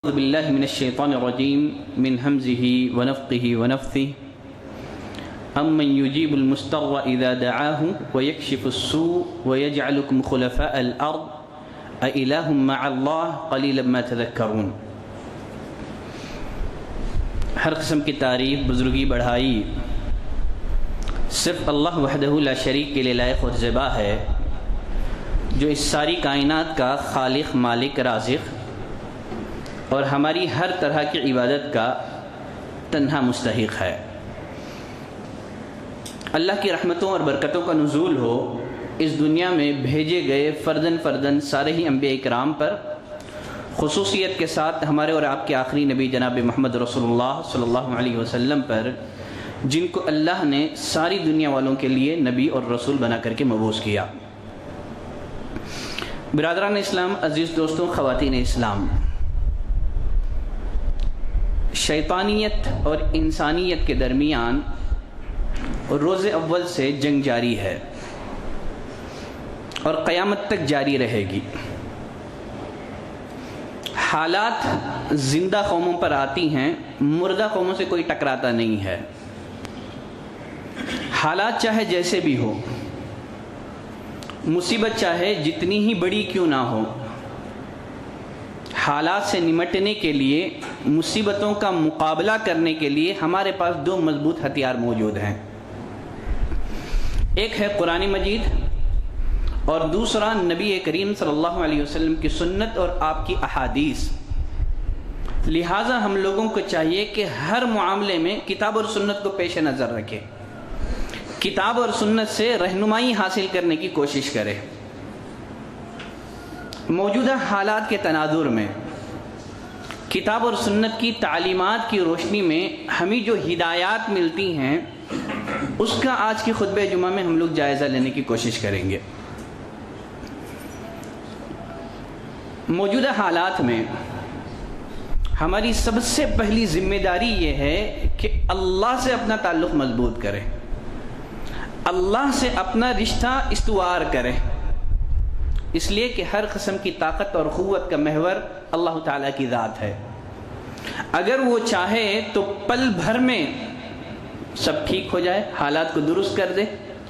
أعوذ بالله من الشيطان الرجيم من همزه ونفخه ونفثه أمن يجيب المضطر إذا دعاه ويكشف السوء ويجعلكم خلفاء الأرض أإله مع الله قليلا ما تذكرون۔ ہر قسم کی تعریف، بزرگی، بڑھائی صرف اللہ وحدہ لا شریک کے لیے لائق اور زیبا ہے، جو اس ساری کائنات کا خالق، مالک، رازق اور ہماری ہر طرح کی عبادت کا تنہا مستحق ہے۔ اللہ کی رحمتوں اور برکتوں کا نزول ہو اس دنیا میں بھیجے گئے فردن فردن سارے ہی انبیاء اکرام پر، خصوصیت کے ساتھ ہمارے اور آپ کے آخری نبی جناب محمد رسول اللہ صلی اللہ علیہ وسلم پر، جن کو اللہ نے ساری دنیا والوں کے لیے نبی اور رسول بنا کر کے مبعوث کیا۔ برادران اسلام، عزیز دوستوں، خواتین اسلام، شیطانیت اور انسانیت کے درمیان روز اول سے جنگ جاری ہے اور قیامت تک جاری رہے گی۔ حالات زندہ قوموں پر آتی ہیں، مردہ قوموں سے کوئی ٹکراتا نہیں ہے۔ حالات چاہے جیسے بھی ہو، مصیبت چاہے جتنی ہی بڑی کیوں نہ ہو، حالات سے نمٹنے کے لیے، مصیبتوں کا مقابلہ کرنے کے لیے ہمارے پاس دو مضبوط ہتھیار موجود ہیں۔ ایک ہے قرآن مجید اور دوسرا نبی کریم صلی اللہ علیہ وسلم کی سنت اور آپ کی احادیث۔ لہٰذا ہم لوگوں کو چاہیے کہ ہر معاملے میں کتاب اور سنت کو پیش نظر رکھیں، کتاب اور سنت سے رہنمائی حاصل کرنے کی کوشش کریں۔ موجودہ حالات کے تناظر میں کتاب اور سنت کی تعلیمات کی روشنی میں ہمیں جو ہدایات ملتی ہیں، اس کا آج کی خطبہ جمعہ میں ہم لوگ جائزہ لینے کی کوشش کریں گے۔ موجودہ حالات میں ہماری سب سے پہلی ذمہ داری یہ ہے کہ اللہ سے اپنا تعلق مضبوط کریں، اللہ سے اپنا رشتہ استوار کریں، اس لیے کہ ہر قسم کی طاقت اور قوت کا محور اللہ تعالیٰ کی ذات ہے۔ اگر وہ چاہے تو پل بھر میں سب ٹھیک ہو جائے، حالات کو درست کر دے،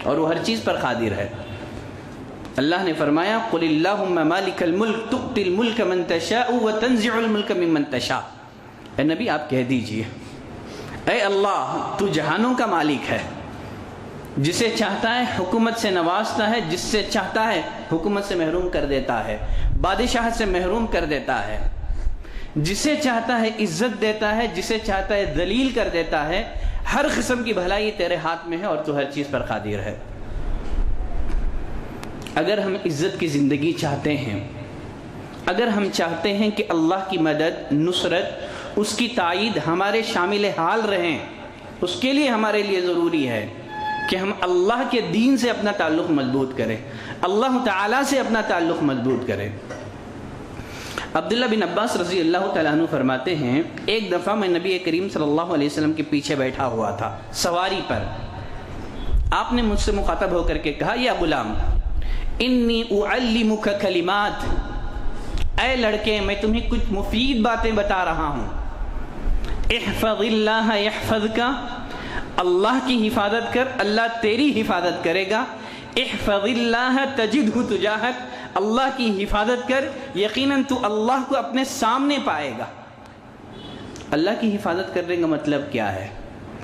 اور وہ ہر چیز پر قادر ہے۔ اللہ نے فرمایا قُلِ اللَّهُمَّ مَالِكَ الْمُلْكِ تُؤْتِي الْمُلْكَ مَنْ تَشَاءُ وَتَنزِعُ الْمُلْكَ مِمَّنْ تَشَاءُ۔ اے نبی آپ کہہ دیجئے، اے اللہ تو جہانوں کا مالک ہے، جسے چاہتا ہے حکومت سے نوازتا ہے، جس سے چاہتا ہے حکومت سے محروم کر دیتا ہے، بادشاہت سے محروم کر دیتا ہے، جسے چاہتا ہے عزت دیتا ہے، جسے چاہتا ہے ذلیل کر دیتا ہے۔ ہر قسم کی بھلائی تیرے ہاتھ میں ہے اور تو ہر چیز پر قادر ہے۔ اگر ہم عزت کی زندگی چاہتے ہیں، اگر ہم چاہتے ہیں کہ اللہ کی مدد، نصرت، اس کی تائید ہمارے شامل حال رہیں، اس کے لیے ہمارے لیے ضروری ہے کہ ہم اللہ کے دین سے اپنا تعلق مضبوط کریں، اللہ تعالیٰ سے اپنا تعلق مضبوط کریں۔ عبداللہ بن عباس رضی اللہ تعالیٰ عنہ فرماتے ہیں، ایک دفعہ میں نبی کریم صلی اللہ علیہ وسلم کے پیچھے بیٹھا ہوا تھا سواری پر۔ آپ نے مجھ سے مخاطب ہو کر کے کہا، یا غلام انی اعلمک کلمات، اے لڑکے میں تمہیں کچھ مفید باتیں بتا رہا ہوں۔ احفظ اللہ یحفظک، اللہ کی حفاظت کر، اللہ تیری حفاظت کرے گا۔ احفظ اللہ تجدہ تجاہک، اللہ کی حفاظت کر، یقیناً تو اللہ کو اپنے سامنے پائے گا۔ اللہ کی حفاظت کرنے کا مطلب کیا ہے؟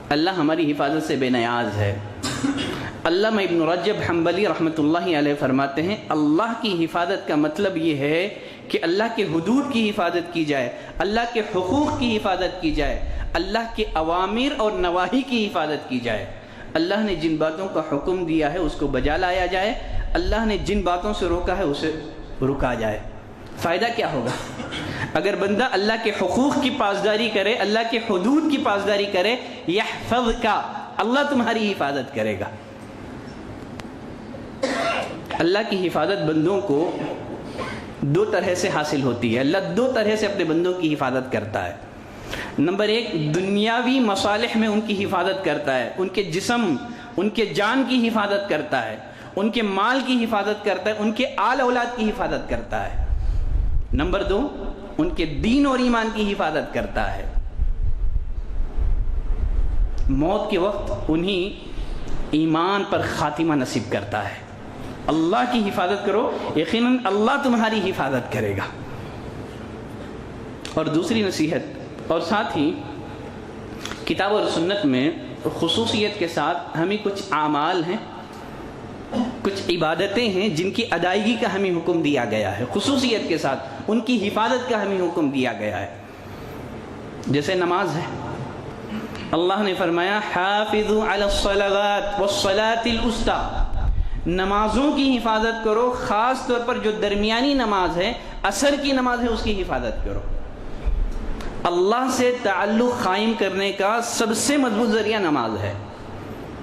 اللہ ہماری حفاظت سے بے نیاز ہے۔ علامہ ابن رجب حنبلی رحمۃ اللہ علیہ فرماتے ہیں، اللہ کی حفاظت کا مطلب یہ ہے کہ اللہ کے حدود کی حفاظت کی جائے، اللہ کے حقوق کی حفاظت کی جائے، اللہ کے اوامر اور نواہی کی حفاظت کی جائے۔ اللہ نے جن باتوں کا حکم دیا ہے اس کو بجا لایا جائے، اللہ نے جن باتوں سے روکا ہے اسے رکا جائے۔ فائدہ کیا ہوگا؟ اگر بندہ اللہ کے حقوق کی پاسداری کرے، اللہ کے حدود کی پاسداری کرے، یحفظک، اللہ تمہاری حفاظت کرے گا۔ اللہ کی حفاظت بندوں کو دو طرح سے حاصل ہوتی ہے۔ اللہ دو طرح سے اپنے بندوں کی حفاظت کرتا ہے۔ نمبر ایک، دنیاوی مصالح میں ان کی حفاظت کرتا ہے، ان کے جسم، ان کے جان کی حفاظت کرتا ہے، ان کے مال کی حفاظت کرتا ہے، ان کے آل اولاد کی حفاظت کرتا ہے۔ نمبر دو، ان کے دین اور ایمان کی حفاظت کرتا ہے۔ موت کے وقت انہیں ایمان پر خاتمہ نصیب کرتا ہے۔ اللہ کی حفاظت کرو، یقیناً اللہ تمہاری حفاظت کرے گا۔ اور دوسری نصیحت، اور ساتھ ہی کتاب اور سنت میں خصوصیت کے ساتھ ہمیں کچھ اعمال ہیں، کچھ عبادتیں ہیں جن کی ادائیگی کا ہمیں حکم دیا گیا ہے، خصوصیت کے ساتھ ان کی حفاظت کا ہمیں حکم دیا گیا ہے۔ جیسے نماز ہے، اللہ نے فرمایا حافظوا علی الصلوات والصلاۃ الوسطی، نمازوں کی حفاظت کرو، خاص طور پر جو درمیانی نماز ہے، عصر کی نماز ہے، اس کی حفاظت کرو۔ اللہ سے تعلق قائم کرنے کا سب سے مضبوط ذریعہ نماز ہے۔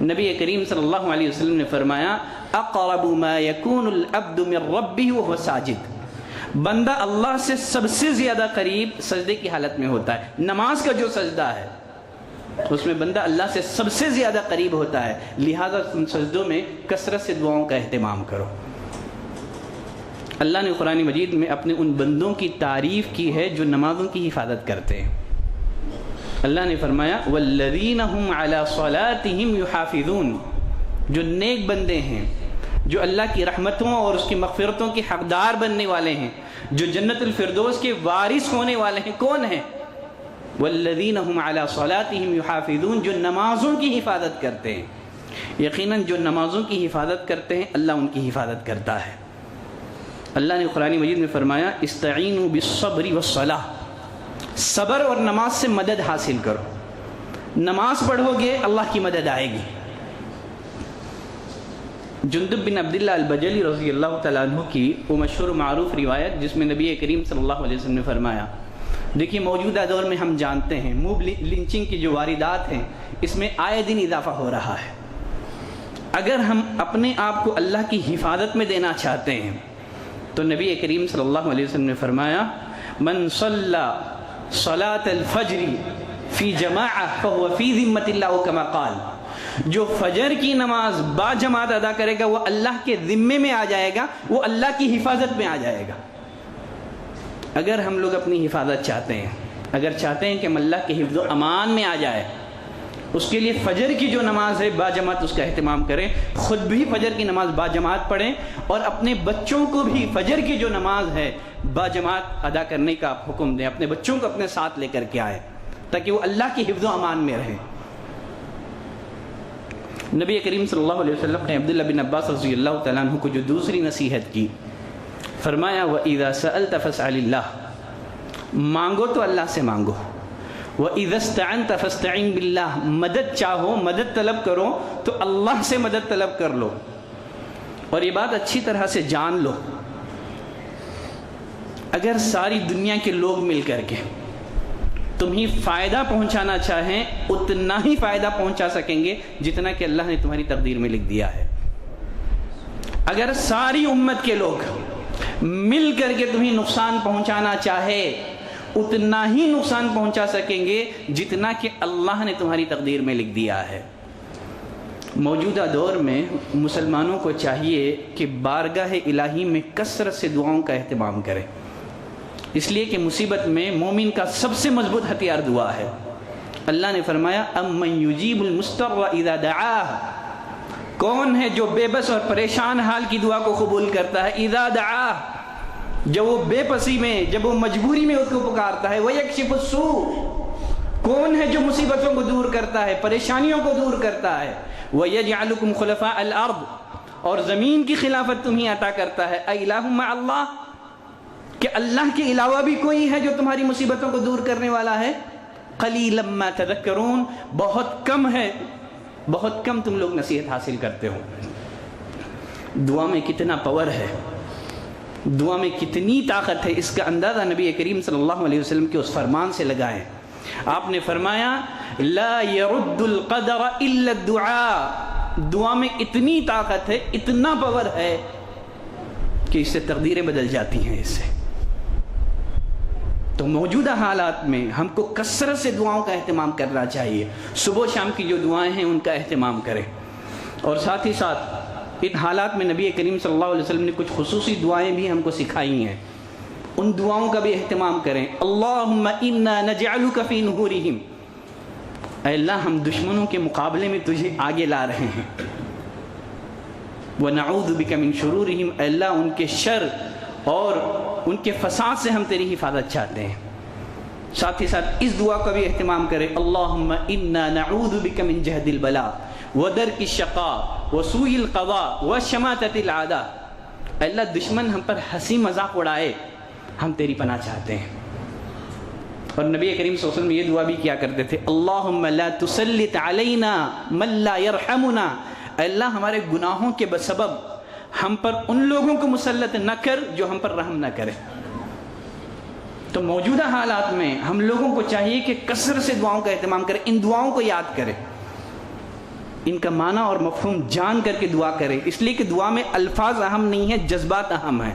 نبی کریم صلی اللہ علیہ وسلم نے فرمایا اقرب ما یکون العبد من ربہ وہو ساجد، بندہ اللہ سے سب سے زیادہ قریب سجدے کی حالت میں ہوتا ہے۔ نماز کا جو سجدہ ہے اس میں بندہ اللہ سے سب سے زیادہ قریب ہوتا ہے، لہذا تم سجدوں میں کثرت سے دعاؤں کا اہتمام کرو۔ اللہ نے قرآن مجید میں اپنے ان بندوں کی تعریف کی ہے جو نمازوں کی حفاظت کرتے ہیں۔ اللہ نے فرمایا والذین هم علی صلاتهم یحافظون، جو نیک بندے ہیں، جو اللہ کی رحمتوں اور اس کی مغفرتوں کے حقدار بننے والے ہیں، جو جنت الفردوس کے وارث ہونے والے ہیں، کون ہیں؟ والذین هم علی صلاتهم یحافظون، جو نمازوں کی حفاظت کرتے ہیں۔ یقیناً جو نمازوں کی حفاظت کرتے ہیں اللہ ان کی حفاظت کرتا ہے۔ اللہ نے قرآن مجید میں فرمایا استعینوا بالصبر والصلاۃ، صبر اور نماز سے مدد حاصل کرو، نماز پڑھو گے اللہ کی مدد آئے گی۔ جندب بن عبداللہ البجلی رضی اللہ تعالیٰ عنہ کی وہ مشہور معروف روایت جس میں نبی کریم صلی اللہ علیہ وسلم نے فرمایا، دیکھیے موجودہ دور میں ہم جانتے ہیں موب لنچنگ کی جو واردات ہیں اس میں آئے دن اضافہ ہو رہا ہے۔ اگر ہم اپنے آپ کو اللہ کی حفاظت میں دینا چاہتے ہیں تو نبی کریم صلی اللہ علیہ وسلم نے فرمایا من صلی صلاۃ الفجر فی جماعہ فہو فی ذمۃ اللہ کما قال، جو فجر کی نماز با جماعت ادا کرے گا وہ اللہ کے ذمے میں آ جائے گا، وہ اللہ کی حفاظت میں آ جائے گا۔ اگر ہم لوگ اپنی حفاظت چاہتے ہیں، اگر چاہتے ہیں کہ ہم اللہ کے حفظ و امان میں آ جائے، اس کے لیے فجر کی جو نماز ہے با جماعت اس کا اہتمام کریں، خود بھی فجر کی نماز با جماعت پڑھیں اور اپنے بچوں کو بھی فجر کی جو نماز ہے با جماعت ادا کرنے کا حکم دیں، اپنے بچوں کو اپنے ساتھ لے کر کے آئے تاکہ وہ اللہ کی حفظ و امان میں رہیں۔ نبی کریم صلی اللہ علیہ وسلم نے عبداللہ بن عباس رضی اللہ تعالیٰ عنہ کو جو دوسری نصیحت کی، فرمایا وَإِذَا سَأَلْتَ فَاسْأَلِ اللَّهِ، مانگو تو اللہ سے مانگو، وَإِذَا اسْتَعَنْتَ فَاسْتَعِنْ بِاللَّهِ، مدد چاہو، مدد طلب کرو تو اللہ سے مدد طلب کر لو۔ اور یہ بات اچھی طرح سے جان لو، اگر ساری دنیا کے لوگ مل کر کے تمہیں فائدہ پہنچانا چاہیں اتنا ہی فائدہ پہنچا سکیں گے جتنا کہ اللہ نے تمہاری تقدیر میں لکھ دیا ہے۔ اگر ساری امت کے لوگ مل کر کے تمہیں نقصان پہنچانا چاہے اتنا ہی نقصان پہنچا سکیں گے جتنا کہ اللہ نے تمہاری تقدیر میں لکھ دیا ہے۔ موجودہ دور میں مسلمانوں کو چاہیے کہ بارگاہ الہی میں کثرت سے دعاؤں کا اہتمام کریں، اس لیے کہ مصیبت میں مومن کا سب سے مضبوط ہتھیار دعا ہے۔ اللہ نے فرمایا امن یجیب المضطر اذا دعاہ، کون ہے جو بے بس اور پریشان حال کی دعا کو قبول کرتا ہے، اذا دعاہ، جب وہ بے بسی میں، جب وہ مجبوری میں اس کو پکارتا ہے، وَيَكْشِفُ السُّوءَ، کون ہے جو مصیبتوں کو دور کرتا ہے، پریشانیوں کو دور کرتا ہے، وَيَجْعَلُكُمْ خُلَفَاءَ الْأَرْضِ، اور زمین کی خلافت تمہیں عطا کرتا ہے، اَإِلَٰهٌ مَّعَ اللَّهِ، کہ اللہ کے علاوہ بھی کوئی ہے جو تمہاری مصیبتوں کو دور کرنے والا ہے، قَلِيلًا مَّا تَذَكَّرُونَ، بہت کم ہے، بہت کم تم لوگ نصیحت حاصل کرتے ہو۔ دعا میں کتنا پاور ہے، دعا میں کتنی طاقت ہے، اس کا اندازہ نبی کریم صلی اللہ علیہ وسلم کے اس فرمان سے لگائیں۔ آپ نے فرمایا لا يرد القدر الا الدعاء، دعا میں اتنی طاقت ہے، اتنا پاور ہے کہ اس سے تقدیریں بدل جاتی ہیں۔ اس سے تو موجودہ حالات میں ہم کو کثرت سے دعاؤں کا اہتمام کرنا چاہیے، صبح شام کی جو دعائیں ہیں ان کا اہتمام کریں، اور ساتھ ہی ساتھ ان حالات میں نبی کریم صلی اللہ علیہ وسلم نے کچھ خصوصی دعائیں بھی ہم کو سکھائی ہیں، ان دعاؤں کا بھی اہتمام کریں. اللہم انا نجعلک فی نحورہم، اے اللہ ہم دشمنوں کے مقابلے میں تجھے آگے لا رہے ہیں. وَنَعُوذُ بِكَ مِن شُرُورِهِمْ، اے اللہ ان کے شر اور ان کے فساد سے ہم تیری حفاظت چاہتے ہیں. ساتھ ہی ساتھ اس دعا کا بھی اہتمام کریں. اللہم انا نعوذ بک من جہد البلاء ودرک الشقاء وسوء القضاء وشماتۃ الاعداء، اے اللہ دشمن ہم پر ہنسی مذاق اڑائے ہم تیری پناہ چاہتے ہیں. اور نبی کریم صلی اللہ علیہ وسلم یہ دعا بھی کیا کرتے تھے. اللہم لا تسلط علینا من لا یرحمنا، اے اللہ ہمارے گناہوں کے بسبب ہم پر ان لوگوں کو مسلط نہ کر جو ہم پر رحم نہ کرے. تو موجودہ حالات میں ہم لوگوں کو چاہیے کہ کثرت سے دعاؤں کا اہتمام کریں، ان دعاؤں کو یاد کریں، ان کا معنی اور مفہوم جان کر کے دعا کریں. اس لیے کہ دعا میں الفاظ اہم نہیں ہیں، جذبات اہم ہیں.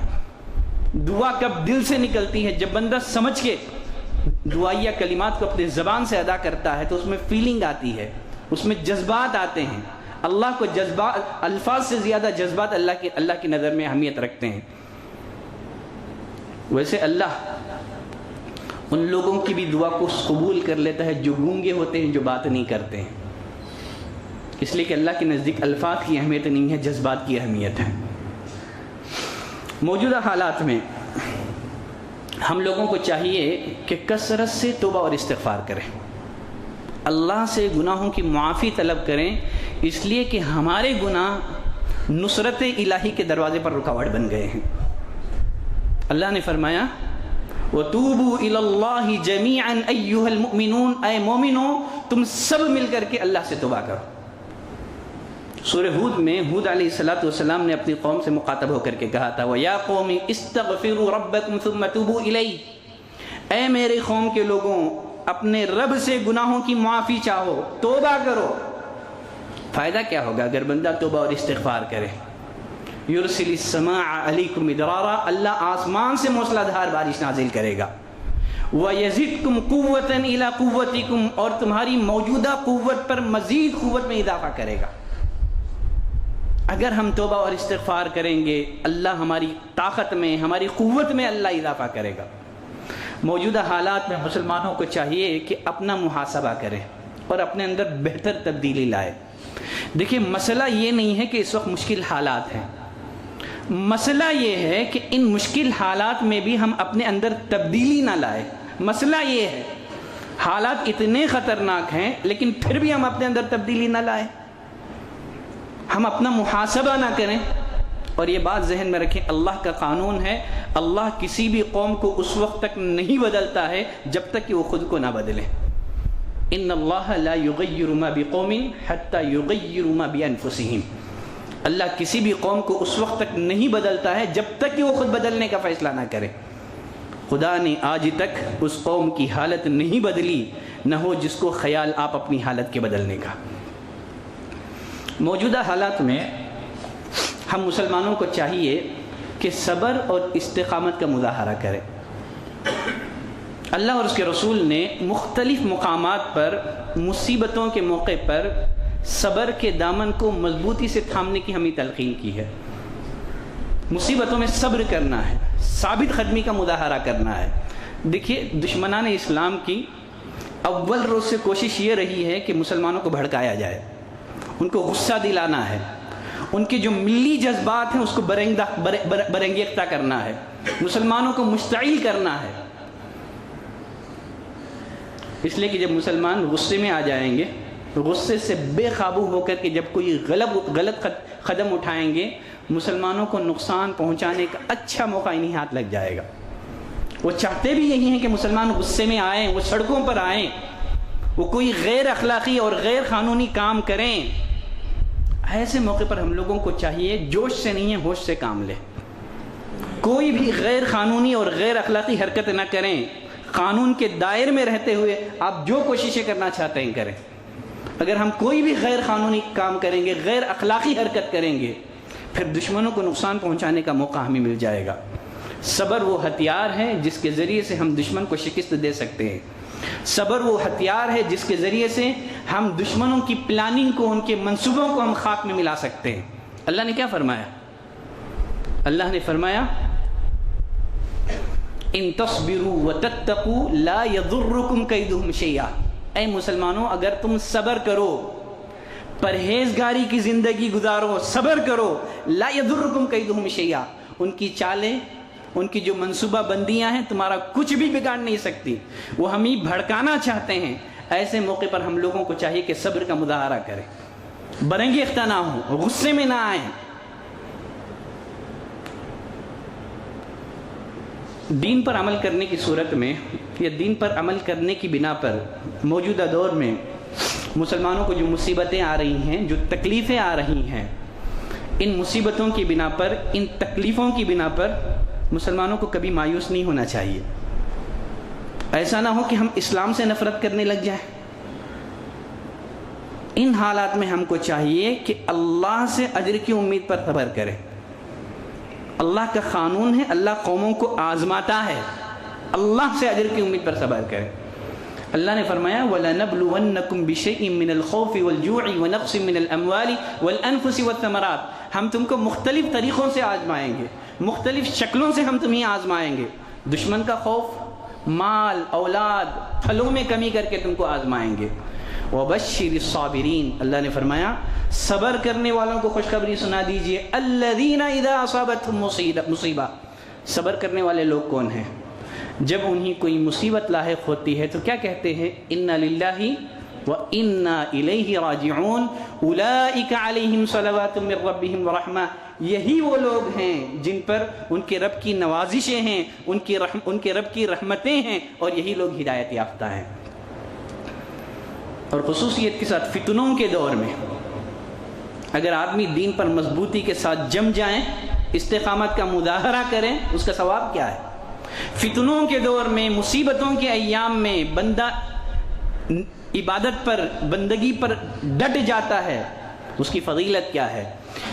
دعا کب دل سے نکلتی ہے؟ جب بندہ سمجھ کے دعائیہ کلمات کو اپنے زبان سے ادا کرتا ہے تو اس میں فیلنگ آتی ہے، اس میں جذبات آتے ہیں. اللہ کو جذبات، الفاظ سے زیادہ جذبات اللہ کی نظر میں اہمیت رکھتے ہیں. ویسے اللہ ان لوگوں کی بھی دعا کو قبول کر لیتا ہے جو گونگے ہوتے ہیں، جو بات نہیں کرتے ہیں. اس لیے کہ اللہ کے نزدیک الفاظ کی اہمیت نہیں ہے، جذبات کی اہمیت ہے. موجودہ حالات میں ہم لوگوں کو چاہیے کہ کثرت سے توبہ اور استغفار کریں، اللہ سے گناہوں کی معافی طلب کریں، اس لیے کہ ہمارے گناہ نصرت الہی کے دروازے پر رکاوٹ بن گئے ہیں. اللہ نے فرمایا وَتُوبُوا إِلَى اللَّهِ جَمِيعًا أَيُّهَا الْمُؤْمِنُونَ، اے مومنو تم سب مل کر کے اللہ سے توبہ کرو. سورہ ہود میں ہود علیہ السلام نے اپنی قوم سے مخاطب ہو کر کے کہا تھا وَيَا قَوْمِ اسْتَغْفِرُوا رَبَّكُمْ ثُمَّ تُوبُوا إِلَيْهِ، اے میرے قوم کے لوگوں اپنے رب سے گناہوں کی معافی چاہو، توبہ کرو. فائدہ کیا ہوگا اگر بندہ توبہ اور استغفار کرے؟ یرسل السماء علیکم مدرارا، اللہ آسمان سے موسلا دھار بارش نازل کرے گا. وَيَزِدْكُمْ قُوَّةً إِلَىٰ قُوَّتِكُمْ، اور تمہاری موجودہ قوت پر مزید قوت میں اضافہ کرے گا. اگر ہم توبہ اور استغفار کریں گے اللہ ہماری طاقت میں، ہماری قوت میں اللہ اضافہ کرے گا. موجودہ حالات میں مسلمانوں کو چاہیے کہ اپنا محاسبہ کریں اور اپنے اندر بہتر تبدیلی لائے. دیکھیں مسئلہ یہ نہیں ہے کہ اس وقت مشکل حالات ہیں، مسئلہ یہ ہے کہ ان مشکل حالات میں بھی ہم اپنے اندر تبدیلی نہ لائے. مسئلہ یہ ہے حالات اتنے خطرناک ہیں لیکن پھر بھی ہم اپنے اندر تبدیلی نہ لائے، ہم اپنا محاسبہ نہ کریں. اور یہ بات ذہن میں رکھیں، اللہ کا قانون ہے اللہ کسی بھی قوم کو اس وقت تک نہیں بدلتا ہے جب تک کہ وہ خود کو نہ بدلے. ان اللہ لا یغیر ما بقوم حتی یغیروا ما بانفسہم، اللہ کسی بھی قوم کو اس وقت تک نہیں بدلتا ہے جب تک کہ وہ خود بدلنے کا فیصلہ نہ کرے. خدا نے آج تک اس قوم کی حالت نہیں بدلی، نہ ہو جس کو خیال آپ اپنی حالت کے بدلنے کا. موجودہ حالات میں ہم مسلمانوں کو چاہیے کہ صبر اور استقامت کا مظاہرہ کریں. اللہ اور اس کے رسول نے مختلف مقامات پر مصیبتوں کے موقع پر صبر کے دامن کو مضبوطی سے تھامنے کی ہمیں تلقین کی ہے. مصیبتوں میں صبر کرنا ہے، ثابت قدمی کا مظاہرہ کرنا ہے. دیکھیے دشمنان اسلام کی اول روز سے کوشش یہ رہی ہے کہ مسلمانوں کو بھڑکایا جائے، ان کو غصہ دلانا ہے، ان کے جو ملی جذبات ہیں اس کو برانگیختہ کرنا ہے، مسلمانوں کو مشتعل کرنا ہے. اس لیے کہ جب مسلمان غصے میں آ جائیں گے، غصے سے بے قابو ہو کر کے جب کوئی غلط قدم اٹھائیں گے، مسلمانوں کو نقصان پہنچانے کا اچھا موقع انہیں ہاتھ لگ جائے گا. وہ چاہتے بھی یہی ہیں کہ مسلمان غصے میں آئیں، وہ سڑکوں پر آئیں، وہ کوئی غیر اخلاقی اور غیر قانونی کام کریں. ایسے موقع پر ہم لوگوں کو چاہیے جوش سے نہیں ہے ہوش سے کام لیں. کوئی بھی غیر قانونی اور غیر اخلاقی حرکت نہ کریں. قانون کے دائر میں رہتے ہوئے آپ جو کوششیں کرنا چاہتے ہیں کریں. اگر ہم کوئی بھی غیر قانونی کام کریں گے، غیر اخلاقی حرکت کریں گے، پھر دشمنوں کو نقصان پہنچانے کا موقع ہمیں مل جائے گا. صبر وہ ہتھیار ہے جس کے ذریعے سے ہم دشمن کو شکست دے سکتے ہیں. صبر وہ ہتھیار ہے جس کے ذریعے سے ہم دشمنوں کی پلاننگ کو، ان کے منصوبوں کو ہم خاک میں ملا سکتے ہیں. اللہ نے کیا فرمایا؟ اللہ نے فرمایا ان تصبروا وتتقوا لا يضركم كيدهم شيئا، اے مسلمانوں اگر تم صبر کرو، پرہیزگاری کی زندگی گزارو، صبر کرو، لا يضركم كيدهم شيئا، ان کی چالیں، ان کی جو منصوبہ بندیاں ہیں تمہارا کچھ بھی بگاڑ نہیں سکتی، وہ ہمیں بھڑکانا چاہتے ہیں۔ ایسے موقع پر ہم لوگوں کو چاہیے کہ صبر کا مظاہرہ کریں، برنگیختہ نہ ہوں، غصے میں نہ آئیں۔ دین پر عمل کرنے کی صورت میں یا دین پر عمل کرنے کی بنا پر موجودہ دور میں مسلمانوں کو جو مصیبتیں آ رہی ہیں، جو تکلیفیں آ رہی ہیں، ان مصیبتوں کی بنا پر، ان تکلیفوں کی بنا پر مسلمانوں کو کبھی مایوس نہیں ہونا چاہیے۔ ایسا نہ ہو کہ ہم اسلام سے نفرت کرنے لگ جائیں۔ ان حالات میں ہم کو چاہیے کہ اللہ سے اجر کی امید پر صبر کریں۔ اللہ کا قانون ہے، اللہ قوموں کو آزماتا ہے، اللہ سے اجر کی امید پر صبر کریں۔ اللہ نے فرمایا وَلَنَبْلُوَنَّكُمْ بِشَيْءٍ مِّنَ الْخَوْفِ وَالْجُوعِ وَنَقْصٍ مِّنَ الْأَمْوَالِ وَالْأَنفُسِ وَالثَّمَرَاتِ، ہم تم کو مختلف طریقوں سے آزمائیں گے، مختلف شکلوں سے ہم تمہیں آزمائیں گے۔ دشمن کا خوف، مال، اولاد، پھلوں میں کمی کر کے تم کو آزمائیں گے۔ وَبَشِّرِ الصَّابِرِينَ، اللہ نے فرمایا صبر کرنے والوں کو خوشخبری سنا دیجئے۔ الَّذِينَ إِذَا أَصَابَتْهُمْ مُصِيبَةٌ، صبر کرنے والے لوگ کون ہیں؟ جب انہیں کوئی مصیبت لاحق ہوتی ہے تو کیا کہتے ہیں؟ اِنَّا لِلَّهِ وَإِنَّا إِلَيْهِ رَاجِعُونَ أُولَئِكَ عَلَيْهِمْ صَلَوَاتٌ مِّن رَّبِّهِمْ وَرَحْمَةٌ، یہی وہ لوگ ہیں جن پر ان کے رب کی نوازشیں ہیں، ان کے رب کی رحمتیں ہیں، اور یہی لوگ ہدایت یافتہ ہیں۔ اور خصوصیت کے ساتھ فتنوں کے دور میں اگر آدمی دین پر مضبوطی کے ساتھ جم جائیں، استقامت کا مظاہرہ کریں، اس کا ثواب کیا ہے؟ فتنوں کے دور میں، مصیبتوں کے ایام میں بندہ عبادت پر، بندگی پر ڈٹ جاتا ہے، اس کی فضیلت کیا ہے؟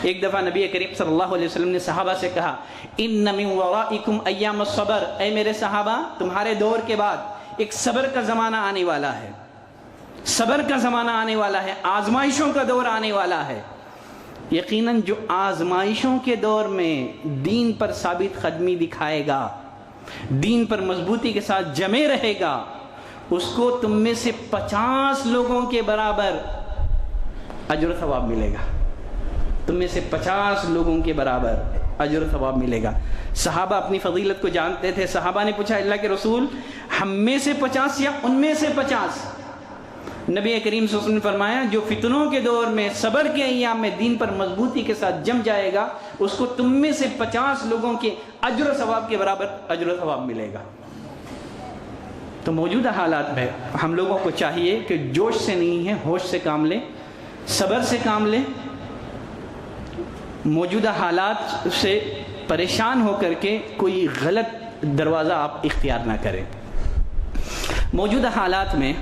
ایک دفعہ نبی کریم صلی اللہ علیہ وسلم نے صحابہ سے کہا ان من ورائکم ایام الصبر، اے میرے صحابہ تمہارے دور کے بعد ایک صبر کا زمانہ آنے والا ہے، صبر کا زمانہ آنے والا ہے، آزمائشوں کا دور آنے والا ہے۔ یقیناً جو آزمائشوں کے دور میں دین پر ثابت قدمی دکھائے گا، دین پر مضبوطی کے ساتھ جمے رہے گا، اس کو تم میں سے 50 لوگوں کے برابر اجر و ثواب ملے گا، تم میں سے 50 لوگوں کے برابر اجر و ثواب ملے گا۔ صحابہ اپنی فضیلت کو جانتے تھے، صحابہ نے پوچھا اللہ کے رسول ہم میں سے 50 یا ان میں سے 50؟ نبی کریم صلی اللہ علیہ وسلم نے فرمایا جو فتنوں کے دور میں، صبر کے ایام میں دین پر مضبوطی کے ساتھ جم جائے گا، اس کو تم میں سے 50 لوگوں کے اجر و ثواب کے برابر اجر و ثواب ملے گا۔ تو موجودہ حالات میں ہم لوگوں کو چاہیے کہ جوش سے نہیں ہے، ہوش سے کام لیں، صبر سے کام لیں، موجودہ حالات سے پریشان ہو کر کے کوئی غلط دروازہ آپ اختیار نہ کریں۔ موجودہ حالات میں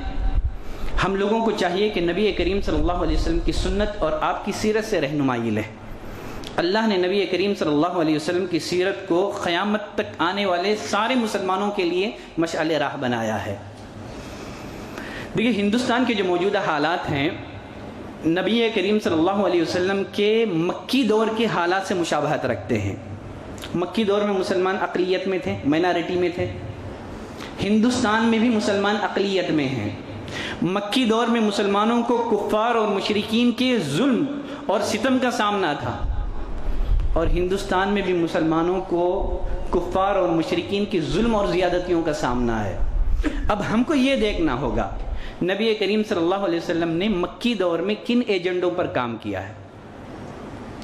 ہم لوگوں کو چاہیے کہ نبی کریم صلی اللہ علیہ وسلم کی سنت اور آپ کی سیرت سے رہنمائی لیں۔ اللہ نے نبی کریم صلی اللہ علیہ وسلم کی سیرت کو قیامت تک آنے والے سارے مسلمانوں کے لیے مشعل راہ بنایا ہے۔ دیکھیے ہندوستان کے جو موجودہ حالات ہیں نبی کریم صلی اللہ علیہ وسلم کے مکی دور کے حالات سے مشابہت رکھتے ہیں۔ مکی دور میں مسلمان اقلیت میں تھے، مائنارٹی میں تھے، ہندوستان میں بھی مسلمان اقلیت میں ہیں۔ مکی دور میں مسلمانوں کو کفار اور مشرکین کے ظلم اور ستم کا سامنا تھا، اور ہندوستان میں بھی مسلمانوں کو کفار اور مشرکین کی ظلم اور زیادتیوں کا سامنا ہے۔ اب ہم کو یہ دیکھنا ہوگا نبی کریم صلی اللہ علیہ وسلم نے مکی دور میں کن ایجنڈوں پر کام کیا ہے،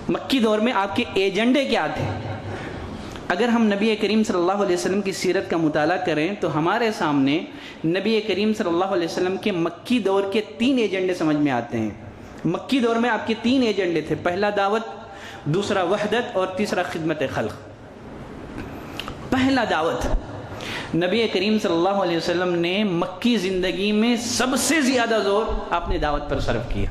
مکی دور میں آپ کے ایجنڈے کیا تھے۔ اگر ہم نبی کریم صلی اللہ علیہ وسلم کی سیرت کا مطالعہ کریں تو ہمارے سامنے نبی کریم صلی اللہ علیہ وسلم کے مکی دور کے 3 ایجنڈے سمجھ میں آتے ہیں۔ مکی دور میں آپ کے 3 ایجنڈے تھے، پہلا دعوت، دوسرا وحدت، اور تیسرا خدمت خلق۔ پہلا دعوت، نبی کریم صلی اللہ علیہ وسلم نے مکی زندگی میں سب سے زیادہ زور آپ نے دعوت پر صرف کیا۔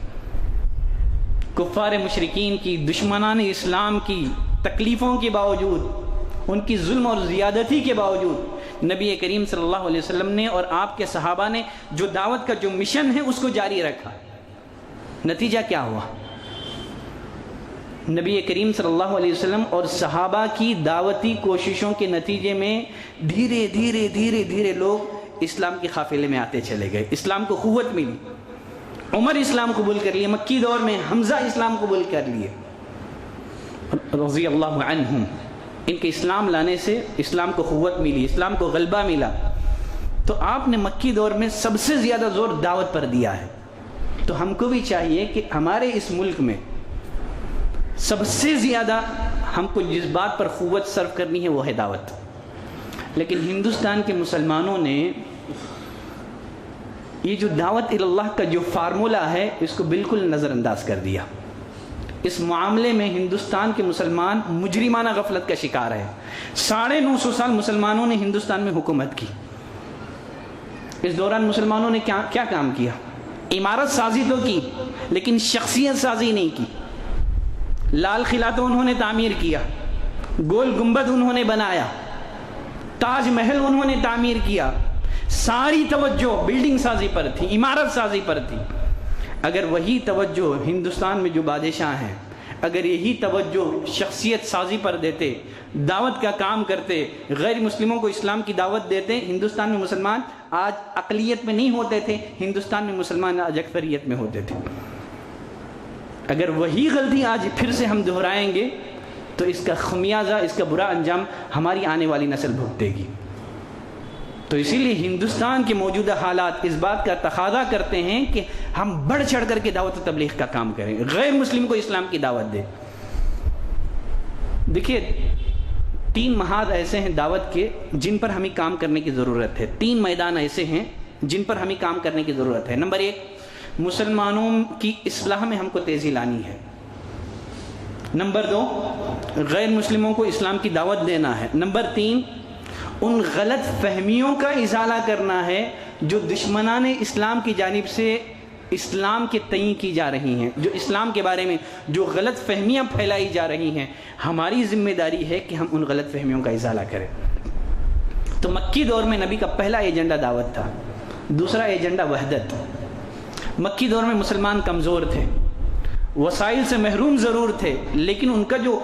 کفار مشرکین کی، دشمنان اسلام کی تکلیفوں کے باوجود، ان کی ظلم اور زیادتی کے باوجود نبی کریم صلی اللہ علیہ وسلم نے اور آپ کے صحابہ نے جو دعوت کا جو مشن ہے اس کو جاری رکھا۔ نتیجہ کیا ہوا؟ نبی کریم صلی اللہ علیہ وسلم اور صحابہ کی دعوتی کوششوں کے نتیجے میں دھیرے دھیرے دھیرے دھیرے لوگ اسلام کے قافلے میں آتے چلے گئے، اسلام کو قوت ملی۔ عمر اسلام قبول کر لیے، مکی دور میں حمزہ اسلام قبول کر لیے رضی اللہ عنہم۔ ان کے اسلام لانے سے اسلام کو قوت ملی، اسلام کو غلبہ ملا۔ تو آپ نے مکی دور میں سب سے زیادہ زور دعوت پر دیا ہے۔ تو ہم کو بھی چاہیے کہ ہمارے اس ملک میں سب سے زیادہ ہم کو جس بات پر قوت صرف کرنی ہے وہ ہے دعوت۔ لیکن ہندوستان کے مسلمانوں نے یہ جو دعوت اللہ کا جو فارمولہ ہے اس کو بالکل نظر انداز کر دیا۔ اس معاملے میں ہندوستان کے مسلمان مجرمانہ غفلت کا شکار ہے۔ 950 سال مسلمانوں نے ہندوستان میں حکومت کی۔ اس دوران مسلمانوں نے کیا کام کیا؟ عمارت سازی تو کی لیکن شخصیت سازی نہیں کی۔ لال قلعہ تو انہوں نے تعمیر کیا، گول گنبد انہوں نے بنایا، تاج محل انہوں نے تعمیر کیا، ساری توجہ بلڈنگ سازی پر تھی، عمارت سازی پر تھی۔ اگر وہی توجہ ہندوستان میں جو بادشاہ ہیں اگر یہی توجہ شخصیت سازی پر دیتے، دعوت کا کام کرتے، غیر مسلموں کو اسلام کی دعوت دیتے، ہندوستان میں مسلمان آج اقلیت میں نہیں ہوتے تھے، ہندوستان میں مسلمان آج اکثریت میں ہوتے تھے۔ اگر وہی غلطی آج پھر سے ہم دہرائیں گے تو اس کا خمیازہ، اس کا برا انجام ہماری آنے والی نسل بھگتے گی۔ تو اسی لیے ہندوستان کے موجودہ حالات اس بات کا تقاضا کرتے ہیں کہ ہم بڑھ چڑھ کر کے دعوت و تبلیغ کا کام کریں، غیر مسلم کو اسلام کی دعوت دیں۔ دیکھیے 3 محاذ ایسے ہیں دعوت کے جن پر ہمیں کام کرنے کی ضرورت ہے، 3 میدان ایسے ہیں جن پر ہمیں کام کرنے کی ضرورت ہے۔ نمبر 1، مسلمانوں کی اصلاح میں ہم کو تیزی لانی ہے۔ نمبر 2، غیر مسلموں کو اسلام کی دعوت دینا ہے۔ نمبر 3، ان غلط فہمیوں کا ازالہ کرنا ہے جو دشمنان اسلام کی جانب سے اسلام کے تئیں کی جا رہی ہیں، جو اسلام کے بارے میں جو غلط فہمیاں پھیلائی جا رہی ہیں۔ ہماری ذمہ داری ہے کہ ہم ان غلط فہمیوں کا ازالہ کریں۔ تو مکی دور میں نبی کا پہلا ایجنڈا دعوت تھا، دوسرا ایجنڈا وحدت۔ مکی دور میں مسلمان کمزور تھے، وسائل سے محروم ضرور تھے، لیکن ان کا جو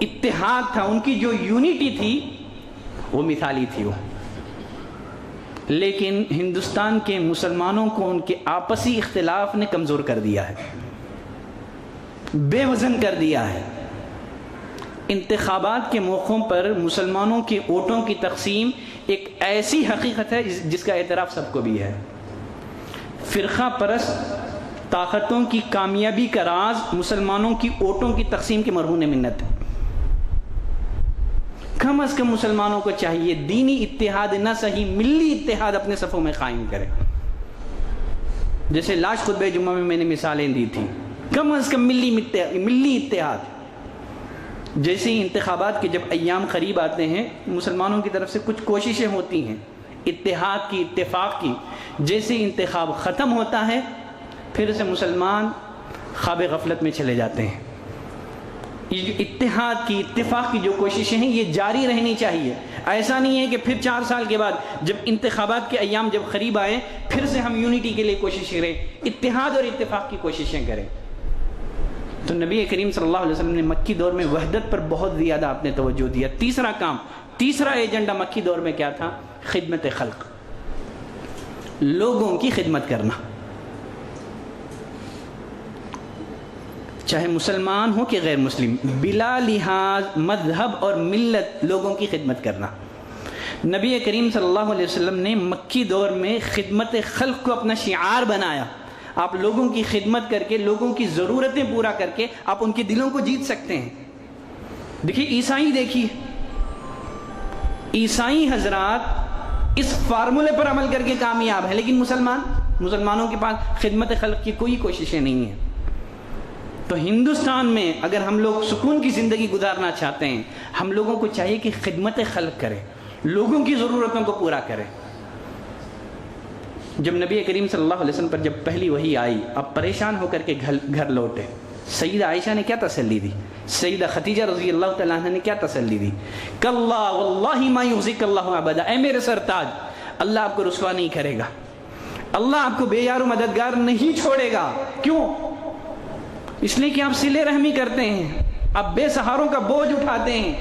اتحاد تھا، ان کی جو یونٹی تھی وہ مثالی تھی وہ۔ لیکن ہندوستان کے مسلمانوں کو ان کے آپسی اختلاف نے کمزور کر دیا ہے، بے وزن کر دیا ہے۔ انتخابات کے موقعوں پر مسلمانوں کے ووٹوں کی تقسیم ایک ایسی حقیقت ہے جس کا اعتراف سب کو بھی ہے۔ فرقہ پرست طاقتوں کی کامیابی کا راز مسلمانوں کی ووٹوں کی تقسیم کے مرہون منت ہے۔ کم از کم مسلمانوں کو چاہیے دینی اتحاد نہ صحیح ملی اتحاد اپنے صفوں میں قائم کرے۔ جیسے لاش خطبہ جمعہ میں نے مثالیں دی تھی، کم از کم ملی اتحاد۔ جیسے انتخابات کے جب ایام قریب آتے ہیں مسلمانوں کی طرف سے کچھ کوششیں ہوتی ہیں اتحاد کی، اتفاق کی۔ جیسے انتخاب ختم ہوتا ہے پھر سے مسلمان خواب غفلت میں چلے جاتے ہیں۔ یہ جو اتحاد کی، اتفاق کی جو کوششیں ہیں یہ جاری رہنی چاہیے۔ ایسا نہیں ہے کہ پھر 4 سال کے بعد جب انتخابات کے ایام جب قریب آئے پھر سے ہم یونٹی کے لیے کوشش کریں، اتحاد اور اتفاق کی کوششیں کریں۔ تو نبی کریم صلی اللہ علیہ وسلم نے مکی دور میں وحدت پر بہت زیادہ آپ نے توجہ دیا۔ تیسرا ایجنڈا مکی دور میں کیا تھا؟ خدمت خلق، لوگوں کی خدمت کرنا، چاہے مسلمان ہو کہ غیر مسلم، بلا لحاظ مذہب اور ملت لوگوں کی خدمت کرنا۔ نبی کریم صلی اللہ علیہ وسلم نے مکی دور میں خدمت خلق کو اپنا شعار بنایا۔ آپ لوگوں کی خدمت کر کے، لوگوں کی ضرورتیں پورا کر کے آپ ان کے دلوں کو جیت سکتے ہیں۔ دیکھیے عیسائی، عیسائی حضرات اس فارمولے پر عمل کر کے کامیاب ہے، لیکن مسلمانوں کے پاس خدمت خلق کی کوئی کوششیں نہیں ہیں۔ تو ہندوستان میں اگر ہم لوگ سکون کی زندگی گزارنا چاہتے ہیں، ہم لوگوں کو چاہیے کہ خدمت خلق کریں، لوگوں کی ضرورتوں کو پورا کریں۔ جب نبی کریم صلی اللہ علیہ وسلم پر جب پہلی وحی آئی، اب پریشان ہو کر کے گھر لوٹے، سیدہ عائشہ نے کیا تسلی دی؟ سیدہ خدیجہ رضی اللہ تعالیٰ عنہ نے کیا تسلی دی؟ کلا واللہ ما یخزیک اللہ ابدا، اے میرے سرتاج، اللہ آپ کو رسوا نہیں کرے گا، اللہ آپ کو بے یار و مددگار نہیں چھوڑے گا۔ کیوں؟ اس لیے کہ آپ صلہ رحمی کرتے ہیں، آپ بے سہاروں کا بوجھ اٹھاتے ہیں،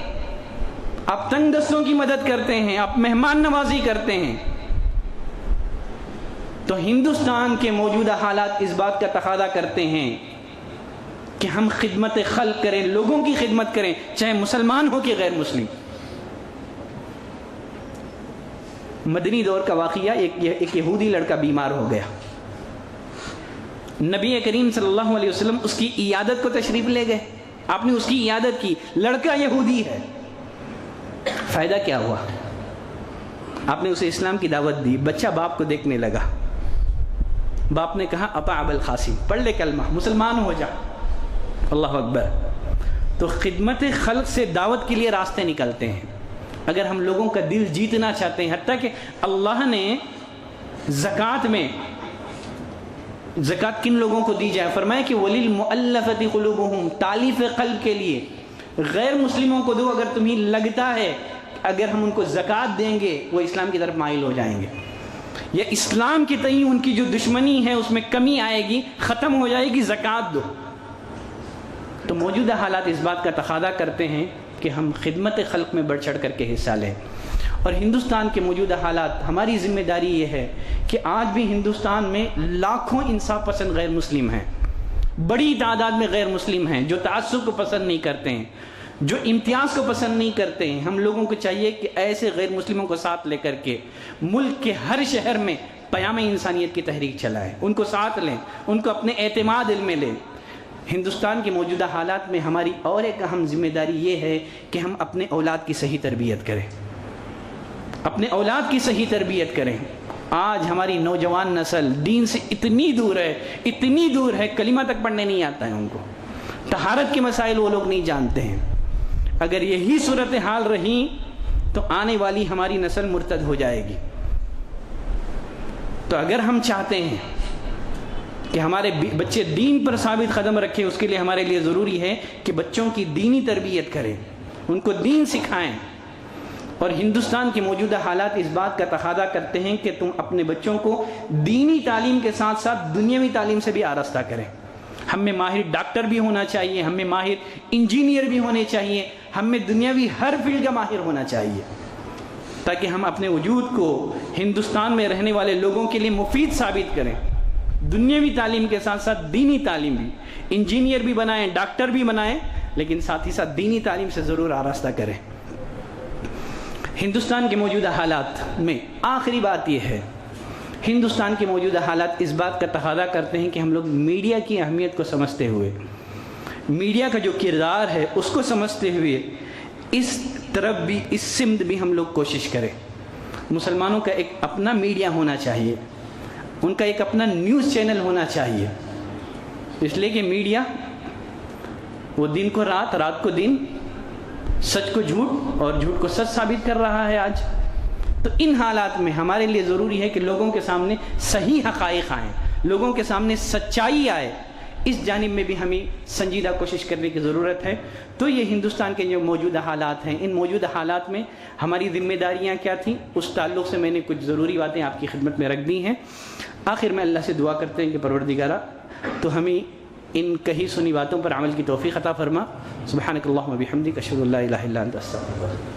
آپ تنگ دستوں کی مدد کرتے ہیں، آپ مہمان نوازی کرتے ہیں. تو ہندوستان کے موجودہ حالات اس بات کا تقاضا کرتے ہیں کہ ہم خدمت خلق کریں، لوگوں کی خدمت کریں، چاہے مسلمان ہو کہ غیر مسلم. مدنی دور کا واقعہ، ایک یہودی لڑکا بیمار ہو گیا. نبی کریم صلی اللہ علیہ وسلم اس کی عیادت کو تشریف لے گئے. آپ نے اس کی عیادت کی، لڑکا یہودی ہے. فائدہ کیا ہوا؟ آپ نے اسے اسلام کی دعوت دی، بچہ باپ کو دیکھنے لگا. باپ نے کہا اطاع ابا القاسم، پڑھ لے کلمہ، مسلمان ہو جا. اللہ اکبر. تو خدمت خلق سے دعوت کے لیے راستے نکلتے ہیں. اگر ہم لوگوں کا دل جیتنا چاہتے ہیں، حتیٰ کہ اللہ نے زکوٰۃ میں، زکوٰۃ کن لوگوں کو دی جائے؟ فرمایا کہ وَلِلْمُؤَلَّفَةِ قُلُوبُهُمْ، تالیف قلب کے لیے. غیر مسلموں کو دو. اگر تمہیں لگتا ہے اگر ہم ان کو زکوٰۃ دیں گے وہ اسلام کی طرف مائل ہو جائیں گے، یا اسلام کے تئیں ان کی جو دشمنی ہے اس میں کمی آئے گی، ختم ہو جائے گی، زکوٰۃ دو. تو موجودہ حالات اس بات کا تقاضا کرتے ہیں کہ ہم خدمت خلق میں بڑھ چڑھ کر کے حصہ لیں. اور ہندوستان کے موجودہ حالات، ہماری ذمہ داری یہ ہے کہ آج بھی ہندوستان میں لاکھوں انصاف پسند غیر مسلم ہیں، بڑی تعداد میں غیر مسلم ہیں جو تعصب کو پسند نہیں کرتے ہیں، جو امتیاز کو پسند نہیں کرتے ہیں. ہم لوگوں کو چاہیے کہ ایسے غیر مسلموں کو ساتھ لے کر کے ملک کے ہر شہر میں پیام انسانیت کی تحریک چلائیں، ان کو ساتھ لیں، ان کو اپنے اعتماد علم میں لیں. ہندوستان کے موجودہ حالات میں ہماری اور ایک اہم ذمہ داری یہ ہے کہ ہم اپنے اولاد کی صحیح تربیت کریں، اپنے اولاد کی صحیح تربیت کریں. آج ہماری نوجوان نسل دین سے اتنی دور ہے، کلمہ تک پڑھنے نہیں آتا ہے ان کو، طہارت کے مسائل وہ لوگ نہیں جانتے ہیں. اگر یہی صورتحال رہی تو آنے والی ہماری نسل مرتد ہو جائے گی. تو اگر ہم چاہتے ہیں کہ ہمارے بچے دین پر ثابت قدم رکھیں، اس کے لیے ہمارے لیے ضروری ہے کہ بچوں کی دینی تربیت کریں، ان کو دین سکھائیں. اور ہندوستان کے موجودہ حالات اس بات کا تقاضا کرتے ہیں کہ تم اپنے بچوں کو دینی تعلیم کے ساتھ ساتھ دنیاوی تعلیم سے بھی آراستہ کریں. ہم میں ماہر ڈاکٹر بھی ہونا چاہیے، ہم میں ماہر انجینئر بھی ہونے چاہیے، ہم میں دنیاوی ہر فیلڈ کا ماہر ہونا چاہیے، تاکہ ہم اپنے وجود کو ہندوستان میں رہنے والے لوگوں کے لیے مفید ثابت کریں. دنیاوی تعلیم کے ساتھ ساتھ دینی تعلیم بھی، انجینئر بھی بنائیں، ڈاکٹر بھی بنائیں، لیکن ساتھ ہی ساتھ دینی تعلیم سے ضرور آراستہ کریں. ہندوستان کے موجودہ حالات میں آخری بات یہ ہے، ہندوستان کے موجودہ حالات اس بات کا تقاضا کرتے ہیں کہ ہم لوگ میڈیا کی اہمیت کو سمجھتے ہوئے، میڈیا کا جو کردار ہے اس کو سمجھتے ہوئے اس طرف بھی، اس سمت بھی ہم لوگ کوشش کریں. مسلمانوں کا ایک اپنا میڈیا ہونا چاہیے، ان کا ایک اپنا نیوز چینل ہونا چاہیے، اس لیے کہ میڈیا وہ دن کو رات، رات کو دن، سچ کو جھوٹ اور جھوٹ کو سچ ثابت کر رہا ہے آج. تو ان حالات میں ہمارے لیے ضروری ہے کہ لوگوں کے سامنے صحیح حقائق آئیں، لوگوں کے سامنے سچائی آئے. اس جانب میں بھی ہمیں سنجیدہ کوشش کرنے کی ضرورت ہے. تو یہ ہندوستان کے جو موجودہ حالات ہیں، ان موجودہ حالات میں ہماری ذمہ داریاں کیا تھیں، اس تعلق سے میں نے کچھ ضروری باتیں آپ کی خدمت میں رکھ دی ہیں. آخر میں اللہ سے دعا کرتے ہیں کہ پروردگارہ تو ہمیں ان کہی سنی باتوں پر عمل کی توفیق عطا فرما. سبحانک اللہم و بحمدک، اشہد ان لا الہ الا انت، استغفرک.